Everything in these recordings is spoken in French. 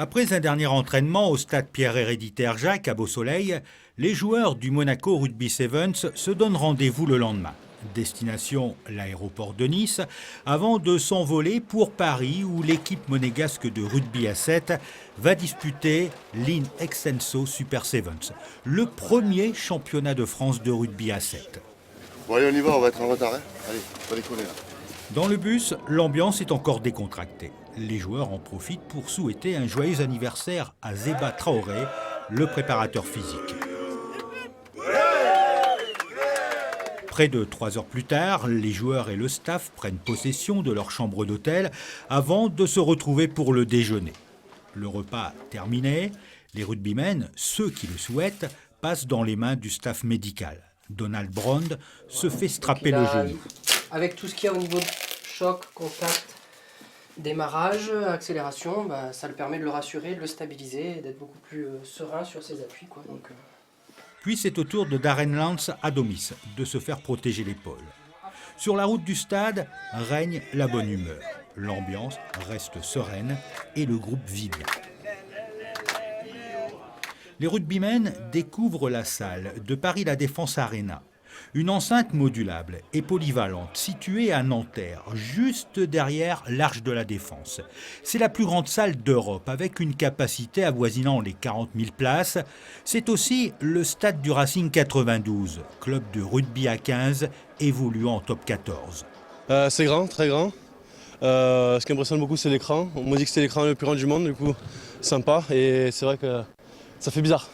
Après un dernier entraînement au stade Pierre-Héréditaire Jacques à Beausoleil, les joueurs du Monaco Rugby Sevens se donnent rendez-vous le lendemain. Destination l'aéroport de Nice, avant de s'envoler pour Paris où l'équipe monégasque de rugby à 7 va disputer l'In Extenso Super Sevens, le premier championnat de France de rugby à 7. Bon allez, on y va, on va être en retard. Hein. Allez, on va décoller là. Dans le bus, l'ambiance est encore décontractée. Les joueurs en profitent pour souhaiter un joyeux anniversaire à Zeba Traoré, le préparateur physique. Près de 3 heures plus tard, les joueurs et le staff prennent possession de leur chambre d'hôtel avant de se retrouver pour le déjeuner. Le repas terminé, les rugbymen, ceux qui le souhaitent, passent dans les mains du staff médical. Donald Brond se fait strapper le genou. Avec tout ce qu'il y a au niveau de choc, contact, démarrage, accélération, ça le permet de le rassurer, de le stabiliser et d'être beaucoup plus serein sur ses appuis. Puis c'est au tour de Darren Lance Adomis de se faire protéger l'épaule. Sur la route du stade règne la bonne humeur. L'ambiance reste sereine et le groupe vit bien. Les rugbymen découvrent la salle de Paris La Défense Arena. Une enceinte modulable et polyvalente située à Nanterre, juste derrière l'Arche de la Défense. C'est la plus grande salle d'Europe avec une capacité avoisinant les 40 000 places. C'est aussi le stade du Racing 92, club de rugby à 15 évoluant en top 14. C'est grand, très grand. Ce qui impressionne beaucoup, c'est l'écran. On m'a dit que c'était l'écran le plus grand du monde, du coup, sympa. Et c'est vrai que ça fait bizarre.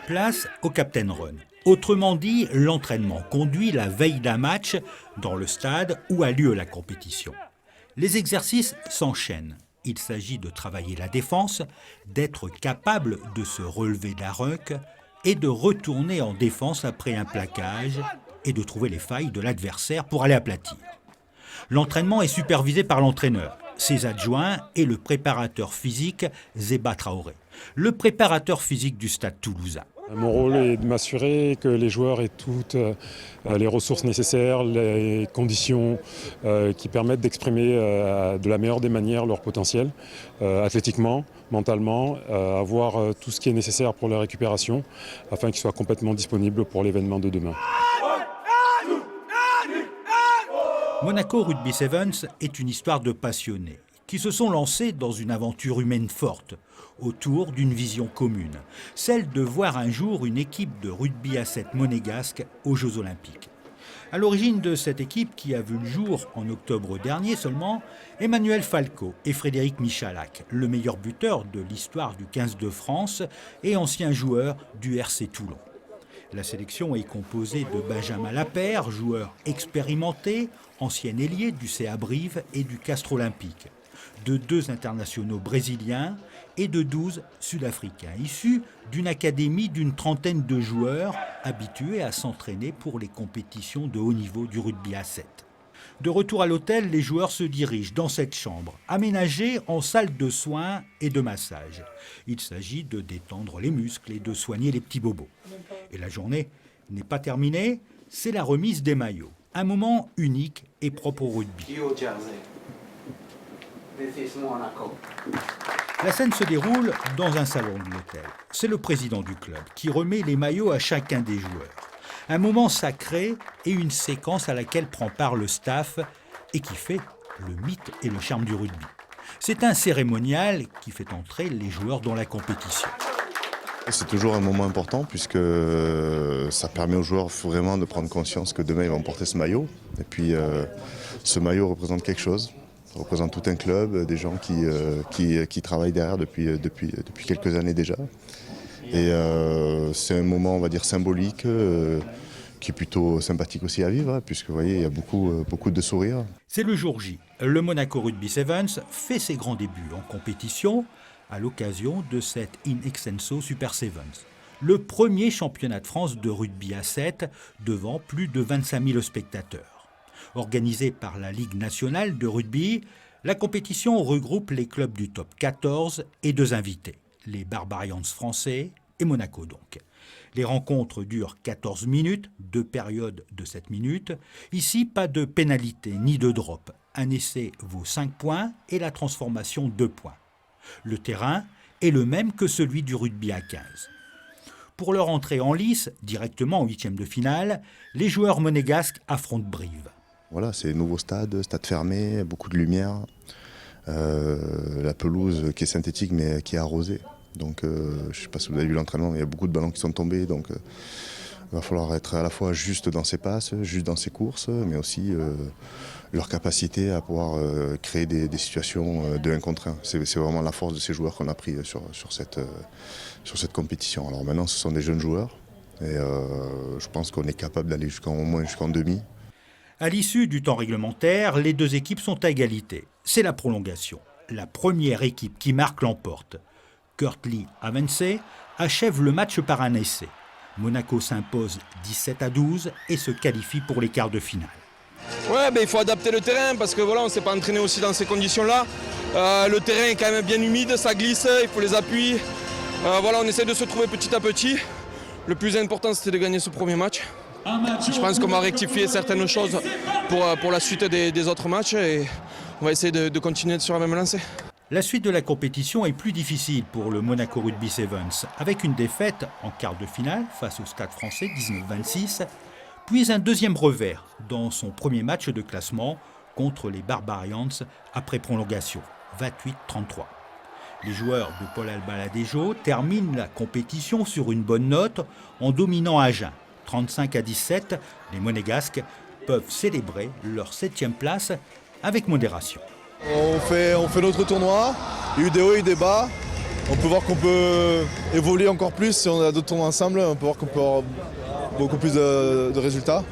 Place au Captain Run. Autrement dit, l'entraînement conduit la veille d'un match dans le stade où a lieu la compétition. Les exercices s'enchaînent. Il s'agit de travailler la défense, d'être capable de se relever d'un ruck et de retourner en défense après un plaquage et de trouver les failles de l'adversaire pour aller aplatir. L'entraînement est supervisé par l'entraîneur, ses adjoints et le préparateur physique Zeba Traoré, le préparateur physique du stade toulousain. Mon rôle est de m'assurer que les joueurs aient toutes les ressources nécessaires, les conditions qui permettent d'exprimer de la meilleure des manières leur potentiel, athlétiquement, mentalement, avoir tout ce qui est nécessaire pour la récupération afin qu'ils soient complètement disponibles pour l'événement de demain. Monaco Rugby Sevens est une histoire de passionnés qui se sont lancés dans une aventure humaine forte, autour d'une vision commune, celle de voir un jour une équipe de rugby à 7 monégasque aux Jeux Olympiques. À l'origine de cette équipe, qui a vu le jour en octobre dernier seulement, Emmanuel Falco et Frédéric Michalak, le meilleur buteur de l'histoire du 15 de France et ancien joueur du RC Toulon. La sélection est composée de Benjamin Lapère, joueur expérimenté, ancien ailier du CA Brive et du Castres Olympique, de 2 internationaux brésiliens et de 12 sud-africains, issus d'une académie d'une trentaine de joueurs habitués à s'entraîner pour les compétitions de haut niveau du rugby à 7. De retour à l'hôtel, les joueurs se dirigent dans cette chambre, aménagée en salle de soins et de massage. Il s'agit de détendre les muscles et de soigner les petits bobos. Et la journée n'est pas terminée, c'est la remise des maillots. Un moment unique et propre au rugby. La scène se déroule dans un salon de l'hôtel. C'est le président du club qui remet les maillots à chacun des joueurs. Un moment sacré et une séquence à laquelle prend part le staff et qui fait le mythe et le charme du rugby. C'est un cérémonial qui fait entrer les joueurs dans la compétition. C'est toujours un moment important puisque ça permet aux joueurs vraiment de prendre conscience que demain ils vont porter ce maillot. Et puis ce maillot représente quelque chose. Ça représente tout un club, des gens qui travaillent derrière depuis quelques années déjà. Et c'est un moment, on va dire, symbolique qui est plutôt sympathique aussi à vivre, puisque vous voyez, il y a beaucoup de sourires. C'est le jour J. Le Monaco Rugby Sevens fait ses grands débuts en compétition à l'occasion de cette In Extenso Super Sevens, le premier championnat de France de rugby à 7 devant plus de 25 000 spectateurs. Organisée par la Ligue nationale de rugby, la compétition regroupe les clubs du top 14 et 2 invités, les Barbarians français et Monaco donc. Les rencontres durent 14 minutes, 2 périodes de 7 minutes. Ici, pas de pénalité ni de drop. Un essai vaut 5 points et la transformation 2 points. Le terrain est le même que celui du rugby à 15. Pour leur entrée en lice, directement en huitième de finale, les joueurs monégasques affrontent Brive. Voilà, c'est nouveau stade fermé, beaucoup de lumière. La pelouse qui est synthétique mais qui est arrosée. Donc je ne sais pas si vous avez vu l'entraînement, mais il y a beaucoup de ballons qui sont tombés. Donc il va falloir être à la fois juste dans ses passes, juste dans ses courses, mais aussi leur capacité à pouvoir créer des situations de 1 contre 1. C'est vraiment la force de ces joueurs qu'on a pris sur cette compétition. Alors maintenant, ce sont des jeunes joueurs et je pense qu'on est capable d'aller au moins jusqu'en demi. À l'issue du temps réglementaire, les deux équipes sont à égalité. C'est la prolongation. La première équipe qui marque l'emporte. Kurtley Avensey achève le match par un essai. Monaco s'impose 17-12 et se qualifie pour les quarts de finale. Ouais, il faut adapter le terrain parce que voilà, on ne s'est pas entraîné aussi dans ces conditions-là. Le terrain est quand même bien humide, ça glisse, il faut les appuis. Voilà, on essaie de se trouver petit à petit. Le plus important, c'était de gagner ce premier match. Je pense qu'on va rectifier certaines choses pour la suite des autres matchs et on va essayer de continuer sur la même lancée. La suite de la compétition est plus difficile pour le Monaco Rugby Sevens, avec une défaite en quart de finale face au Stade français 19-26, puis un deuxième revers dans son premier match de classement contre les Barbarians après prolongation, 28-33. Les joueurs de Paul Albaladejo terminent la compétition sur une bonne note en dominant Agen. 35-17, les Monégasques peuvent célébrer leur 7e place avec modération. On fait notre tournoi, il y a eu des hauts et des bas. On peut voir qu'on peut évoluer encore plus si on a d'autres tournois ensemble. On peut voir qu'on peut avoir beaucoup plus de résultats.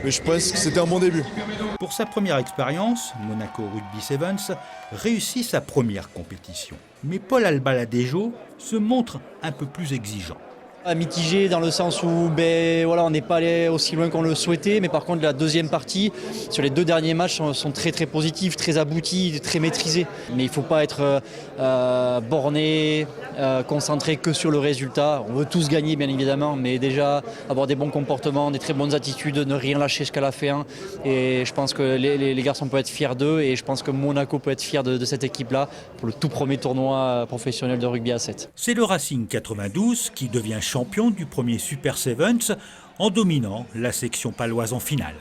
Mais je pense que c'était un bon début. Pour sa première expérience, Monaco Rugby Sevens réussit sa première compétition. Mais Paul Albaladejo se montre un peu plus exigeant. Mitigé dans le sens où on n'est pas allé aussi loin qu'on le souhaitait, mais par contre la deuxième partie, sur les 2 derniers matchs, sont très très positifs, très aboutis, très maîtrisés. Mais il ne faut pas être borné, concentré que sur le résultat. On veut tous gagner bien évidemment, mais déjà avoir des bons comportements, des très bonnes attitudes, ne rien lâcher jusqu'à la fin. Et je pense que les garçons peuvent être fiers d'eux et je pense que Monaco peut être fier de cette équipe-là pour le tout premier tournoi professionnel de rugby à 7. C'est le Racing 92 qui devient champion du premier Super Sevens en dominant la section paloise en finale.